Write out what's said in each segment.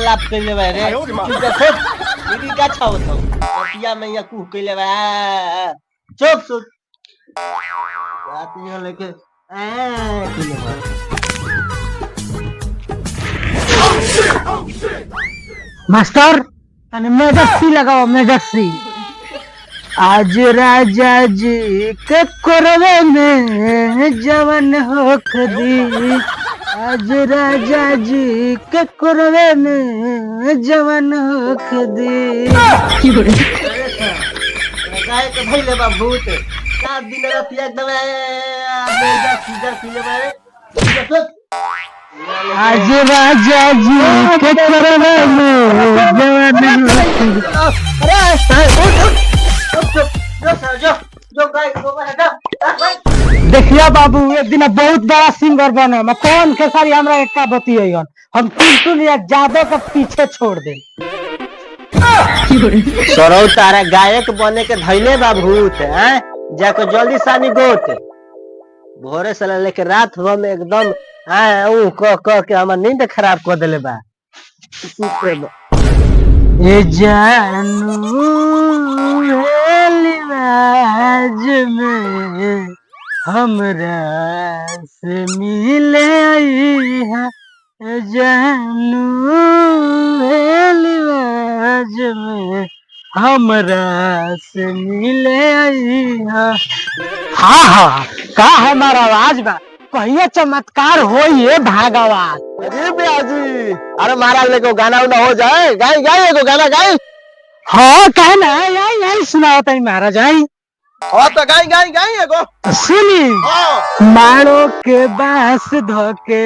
लाभ कर ले रे देखो दीदी का छाव तो पिया में या कू के ले चुप चुप बात नहीं लेके मास्टर तने मेजस्सी लगाओ मेजस्सी। आज राजा जी के कोरवे में जवन हो खदी, आज राजा जी के कोरवे में जवन हो खदी। गाय के भइले बा भूत सात दिन रात एकदम मेजस्सी जर्सी ले बारे आज राजा जी के कोरवे में जवन हो देखिया बाबू एक दिन बहुत बड़ा सिंगर बने मैं कौन खेसारी हमरा एक बतिये हम टुनटुन या जादव के पीछे छोड़ दे। सरौ तारा गायक बने के धैले बा भूत हैं जाको जल्दी सानी गोत भोरे से लेके रात हुआ में एकदम ऊ क के हमर नींद खराब कर देले बा। ए जानू लिवाज में हमरा से मिले आई है, जानू लिवाज में हमरा से मिले आई है। हाँ हाँ का हमारा आवाज बा कहिए चमत्कार हो ये भागवान। अरे ब्याजी अरे महाराज लेको गाना उना हो जाए गाई गाई एगो गाना गाई। हाँ कहना यही सुनाओ तई महाराज आई। हाँ तो गाई गाई गाई एगो सुनी। मारो के बांस धोके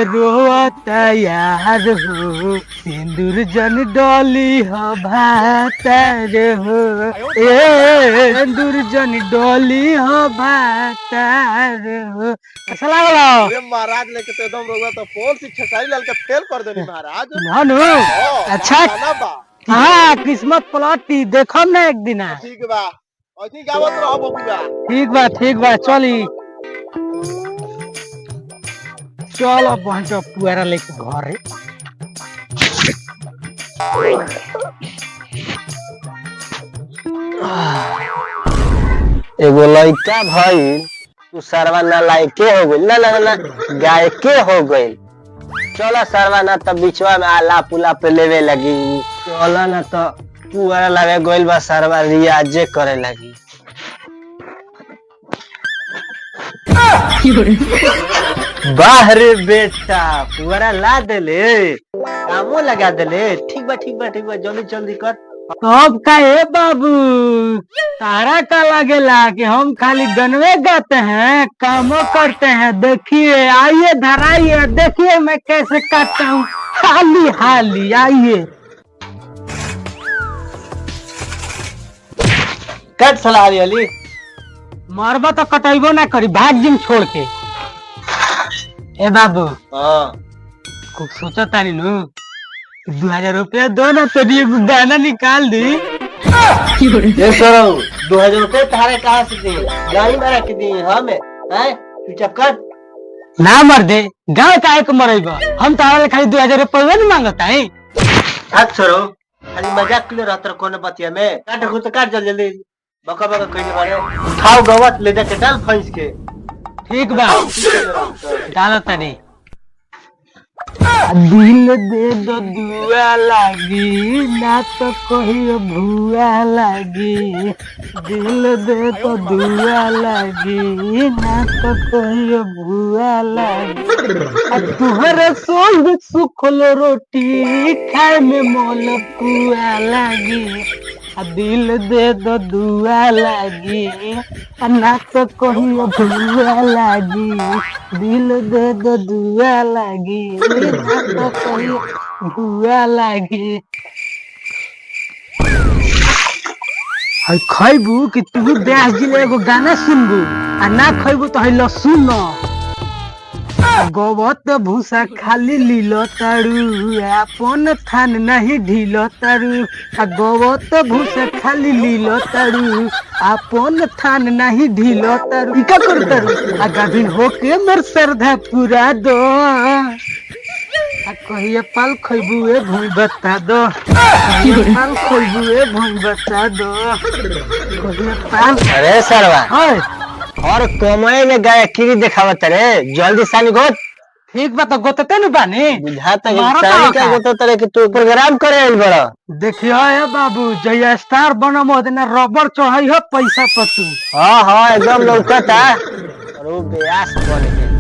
रोता यार हो, सिंदूर जन डोली हो भातार हो, सिंदूर जन डोली हो भातार हो। कैसा लागलो? अरे महाराज लेके तो एकदम रोगा तो फोन से खेसारी लाल के फेल कर देनी महाराज। नानू अच्छा हाँ किस्मत पलटी देखम ना एक दिन। ठीक बा अथी गावत रहो बबुआ। ठीक बा चली चल अब वहां से पुआरा लेके घर एगो लड़का भाई तू सरवा ना लायके हो गई ना ना ना गायके हो गई। चला सरवा ना तब बीचवा में आला पुला पे लेवे लगी चला ना तो पुआरा लगे गोइल बा सरवा रियाजे करे लगी। वाह रे बेटा पुआरा ला देले कामो लगा देले। ठीक बा जल्दी जल्दी कर। अब का है बाबू तारा का लगेला कि हम खाली गनवे गाते हैं कामों करते हैं। देखिए आइए धराइए देखिए मैं कैसे काटता हूँ हाली हाली आइए। कट सला अली मरबा तो कटैबो ना करी भाग जिम छोड़ के। ए बाबू कुछ सोचा तानी नु 2000 रुपया दो ना तो गाना निकाल दी। ये सरो 2000 रुपये तारे कहाँ से दे गाड़ी में रख दी हमें चुपचाप कर ना मर दे गाँव काहे को मरेगा हम तारा खाली 2000 रुपया नहीं मांगता है। सरो खाली मजाक के लिए रहता कोने बतिया में काट तो काट जल्दी बका बका कहीं बारे उठाओ गवत ले जाके डाल फंस के। ठीक बा डालो तनी। दिल दे दो दुआ लागी ना तो कहियो भुआ लागी, दिल दे तो दुआ लागी ना तो कहियो भुआ लागी। तुहरे सोच सुखल रोटी खाए में मोल पुआ लागी। दिल दे दो दुआ लागी ना तो कहियो भुआ लागी, दिल दे दो दुआ लागी ना तो कहियो भुआ लागी। हई खैबू कि तू ब्यास जिले एगो गाना सुनबू आ ना खैबू तो हई लहसुन न गोवत भूसा खाली लीलो तारू अपन थान नहीं ढीलो तारू गोवत भूसा खाली लीलो तारू अपन थान नहीं ढीलो तारू का कर तारू गाभिन होके मोर श्रद्धा पूरा दो कहिए पाल खैबुए भूई बता दो पाल खैबुए भूई बता दो कहिए पाल अरे सरवा ओए और कमय में गायकी दिखावत रे जल्दी सानी गोत ठीक बा तो गोतते न बानी बुझाता मारो कि सानी का का गोतो तरे कि तू प्रोग्राम करे आइल बड़ा देखियो ए बाबू जय स्टार बनम ओदना रबर चढ़ाई हो पैसा पतू हाँ हाँ एकदम लौकता और वो ब्यास बन के